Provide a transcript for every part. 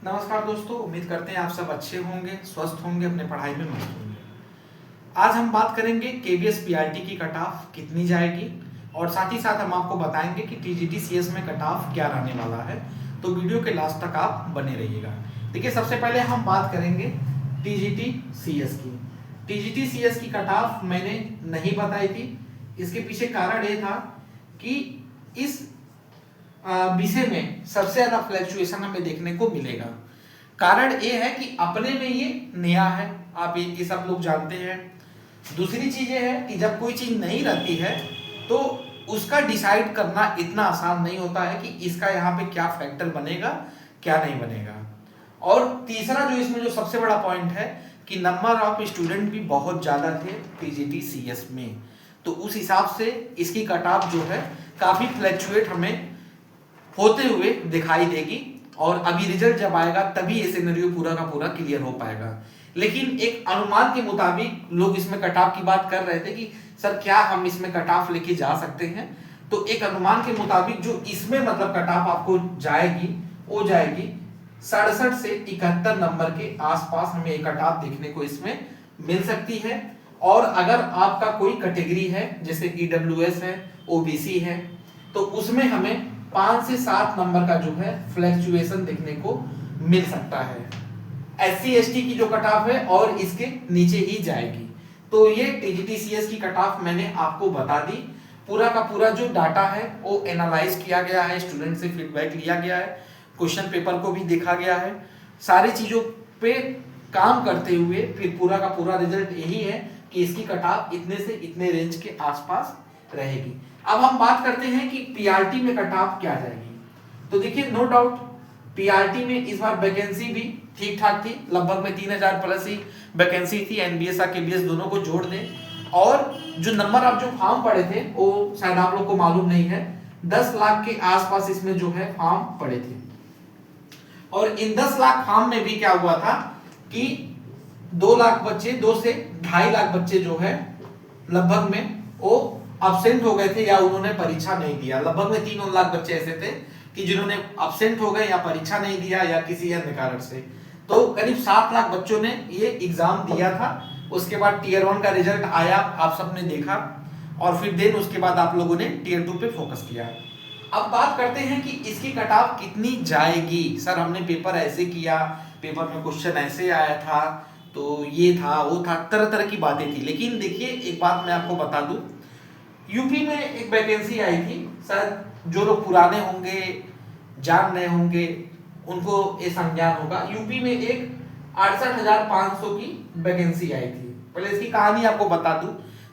नमस्कार दोस्तों, उम्मीद करते हैं आप सब अच्छे होंगे, स्वस्थ होंगे, अपने पढ़ाई में मस्त होंगे। आज हम बात करेंगे केवीएस पीआरटी की कट ऑफ कितनी जाएगी और साथ ही साथ हम आपको बताएंगे कि टीजीटी सीएस में कट ऑफ क्या रहने वाला है। तो वीडियो के लास्ट तक आप बने रहिएगा। देखिए, सबसे पहले हम बात करेंगे टीजीटी सीएस की। टीजीटी सीएस की कट ऑफ मैंने नहीं बताई थी। इसके पीछे कारण ये था कि इस विषय में सबसे ज्यादा फ्लक्चुएशन हमें देखने को मिलेगा। कारण ये है कि अपने में ये नया है, आप ये सब लोग जानते हैं। दूसरी चीज ये है कि जब कोई चीज नई रहती है तो उसका डिसाइड करना इतना आसान नहीं होता है कि इसका यहाँ पे क्या फैक्टर बनेगा, क्या नहीं बनेगा। और तीसरा जो इसमें जो सबसे बड़ा पॉइंट है कि नंबर ऑफ स्टूडेंट भी बहुत ज्यादा थे टीजीटी सीएस में, तो उस हिसाब से इसकी कट ऑफ जो है काफी फ्लक्चुएट हमें होते हुए दिखाई देगी। और अभी रिजल्ट जब आएगा तभी ये सिनेरियो पूरा का पूरा क्लियर हो पाएगा। लेकिन एक अनुमान के मुताबिक लोग इसमें कट ऑफ की बात कर रहे थे कि सर क्या हम इसमें कट ऑफ लेके जा सकते हैं। तो एक अनुमान के मुताबिक जो इसमें मतलब कट ऑफ आपको जाएगी वो जाएगी 67 से 71 नंबर के आसपास हमें एक कट ऑफ देखने को इसमें मिल सकती है। और अगर आपका कोई कैटेगरी है जैसे ईडब्ल्यूएस है, ओबीसी है, तो उसमें हमें 5 से 7 नंबर का जो है फ्लक्चुएशन देखने को मिल सकता है। एससी एसटी की जो कट ऑफ है और इसके नीचे ही जाएगी। तो ये टीजीटी सीएस की कट ऑफ मैंने आपको बता दी। पूरा का पूरा जो डाटा है वो एनालाइज किया गया है, स्टूडेंट से फीडबैक लिया गया है, क्वेश्चन पेपर को भी देखा गया है। सारी चीजों पे काम करते हुए फिर पूरा का पूरा रिजल्ट यही है कि इसकी कट ऑफ इतने से इतने रेंज के आसपास रहेगी। अब हम बात करते हैं कि पीआरटी में कट ऑफ क्या जाएगी। तो देखिए, नो डाउट पीआरटी में इस बार वैकेंसी भी ठीक ठाक थी, लगभग में 3000 प्लस ही वैकेंसी थी। एनबीएस और केबीएस दोनों को जोड़ दें और जो नंबर ऑफ जो फॉर्म पड़े थे वो शायद आप लोग को मालूम नहीं है, 10 लाख के आसपास इसमें जो है फॉर्म पड़े थे। और इन 10 लाख फॉर्म में भी क्या हुआ था कि 2 लाख बच्चे, 2 से 2.5 लाख बच्चे जो है लगभग में वो अब्सेंट हो गए थे या उन्होंने परीक्षा नहीं दिया। लगभग में 3 लाख बच्चे ऐसे थे कि जिन्होंने अब्सेंट हो गए या परीक्षा नहीं दिया या किसी अन्य कारण से। तो करीब 7 लाख बच्चों ने ये एग्जाम दिया था। उसके बाद टीयर 1 का रिजल्ट आया, आप सबने देखा, और फिर देन उसके बाद आप लोगों ने टीयर 2 पे फोकस किया। अब बात करते हैं कि इसकी कट ऑफ कितनी जाएगी। सर हमने पेपर ऐसे किया, पेपर में क्वेश्चन ऐसे आया था, तो ये था वो था, तरह तरह की बातें थी। लेकिन देखिए, एक बात मैं आपको बता दूं, यूपी में एक वैकेंसी आई थी, शायद जो लोग पुराने होंगे, जान रहे होंगे, उनको ये संज्ञान होगा। यूपी में एक 68,500 की वैकेंसी आई थी। पहले इसकी कहानी आपको बता दूं,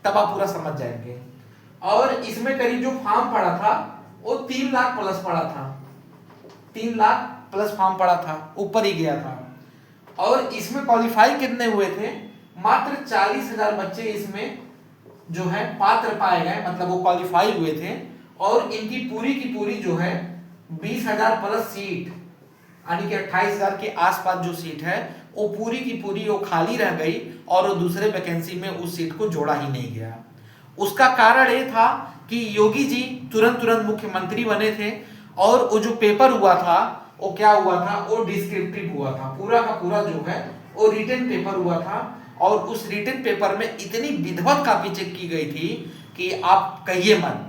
तब आप पूरा समझ जाएंगे। और इसमें करीब जो फॉर्म पड़ा था वो 3 लाख प्लस पड़ा था, 3 लाख प्लस फॉर्म पड़ा था, ऊपर ही गया था। और इसमें क्वालिफाई कितने हुए थे? मात्र 40,000 बच्चे इसमें जो है पात्र पाए गए, मतलब वो क्वालिफाई हुए थे। और इनकी पूरी की पूरी जो है 20,000 प्लस सीट, यानी कि 28,000 के आसपास जो सीट है वो पूरी की पूरी वो खाली रह गई और वो दूसरे वैकेंसी में उस सीट को जोड़ा ही नहीं गया। उसका कारण ये था कि योगी जी तुरंत मुख्यमंत्री बने थे और वो जो पेपर हुआ था वो क्या हुआ था, वो डिस्क्रिप्टिव हुआ था। पूरा का पूरा जो है वो रिटन पेपर हुआ था। और उस रिटन पेपर में इतनी विधिवत कॉपी चेक की गई थी कि आप कहिए मत।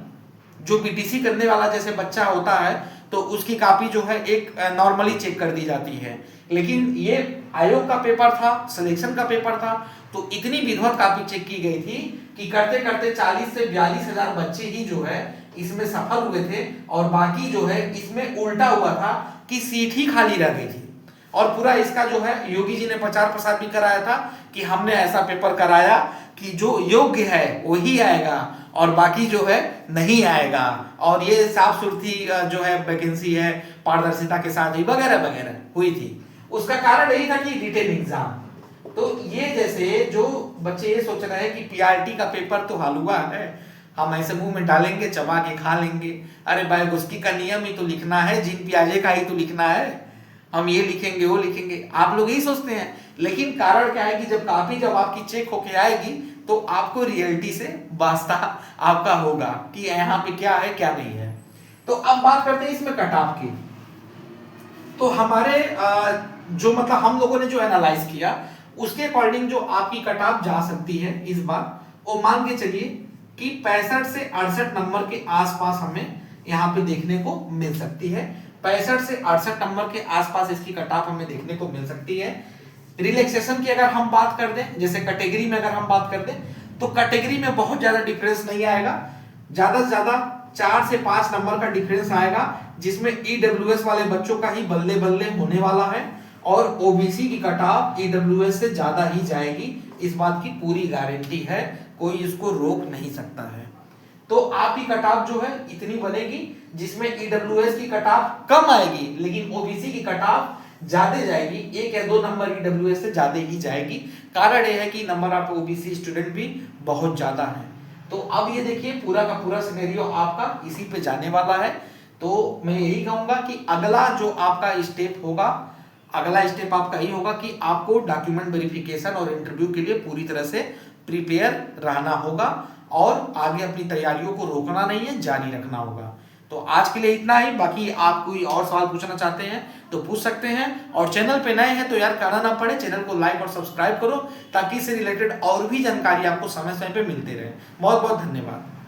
जो बीटीसी करने वाला जैसे बच्चा होता है तो उसकी कॉपी जो है एक नॉर्मली चेक कर दी जाती है, लेकिन ये आयोग का पेपर था, सिलेक्शन का पेपर था, तो इतनी विधिवत कॉपी चेक की गई थी कि करते करते 40 से 42,000 बच्चे ही जो है इसमें सफल हुए थे। और बाकी जो है इसमें उल्टा हुआ था कि सीट ही खाली रह गई थी। और पूरा इसका जो है योगी जी ने प्रचार प्रसार भी कराया था कि हमने ऐसा पेपर कराया कि जो योग्य है वही आएगा और बाकी जो है नहीं आएगा। और ये साफ सुथरी जो है वैकेंसी है, पारदर्शिता के साथ ही वगैरह वगैरह हुई थी। उसका कारण यही था कि रिटेन एग्जाम। तो ये जैसे जो बच्चे ये सोच रहे हैं कि पीआरटी का पेपर तो हलवा है, हम ऐसे मुंह में डालेंगे, चबा के खा लेंगे। अरे भाई, उसकी का नियम ही तो लिखना है, जिन प्याजे का ही तो लिखना है, हम ये लिखेंगे वो लिखेंगे, आप लोग यही सोचते हैं। लेकिन कारण क्या है कि जब कॉपी जब आपकी चेक होके आएगी तो आपको रियलिटी से वास्ता आपका होगा कि यहाँ पे क्या है क्या नहीं है। तो अब बात करते हैं इसमें कट ऑफ की। तो हमारे जो मतलब हम लोगों ने जो एनालाइज किया उसके अकॉर्डिंग जो आपकी कट ऑफ जा सकती है इस बार, वो मान के चलिए कि 65 से 68 नंबर के आसपास हमें यहाँ पे देखने को मिल सकती है। 65 से 68 नंबर के आसपास इसकी कट ऑफ हमें देखने को मिल सकती है। रिलैक्सेशन की अगर हम बात कर दें, जैसे कैटेगरी में अगर हम बात कर दें, तो कैटेगरी में बहुत ज्यादा डिफरेंस नहीं आएगा, ज्यादा से ज्यादा 4 से 5 नंबर का डिफरेंस आएगा, जिसमें ईडब्ल्यूएस वाले बच्चों का ही बल्ले बल्ले होने वाला है और ओबीसी की कट ऑफ ईडब्ल्यूएस से ज्यादा ही जाएगी, इस बात की पूरी गारंटी है, कोई इसको रोक नहीं सकता है। तो आपकी कट ऑफ जो है इतनी बनेगी, जिसमें ईडब्ल्यूएस की कट ऑफ कम आएगी लेकिन ओबीसी की कट ऑफ ज्यादा जाएगी, 1 या 2 नंबर ईडब्ल्यूएस से ज्यादा ही जाएगी। कारण यह है कि नंबर ऑफ ओबीसी स्टूडेंट भी बहुत ज्यादा है। तो अब ये देखिए पूरा का पूरा सिनेरियो आपका इसी पे जाने वाला है। तो मैं यही कहूंगा कि अगला जो आपका स्टेप होगा, अगला स्टेप आपका यही होगा कि आपको डॉक्यूमेंट वेरिफिकेशन और इंटरव्यू के लिए पूरी तरह से प्रिपेयर रहना होगा और आगे अपनी तैयारियों को रोकना नहीं है, जारी रखना होगा। तो आज के लिए इतना ही, बाकी आप कोई और सवाल पूछना चाहते हैं तो पूछ सकते हैं, और चैनल पे नए हैं तो यार करना ना पड़े, चैनल को लाइक और सब्सक्राइब करो ताकि इससे रिलेटेड और भी जानकारी आपको समय समय पे मिलते रहे। बहुत बहुत धन्यवाद।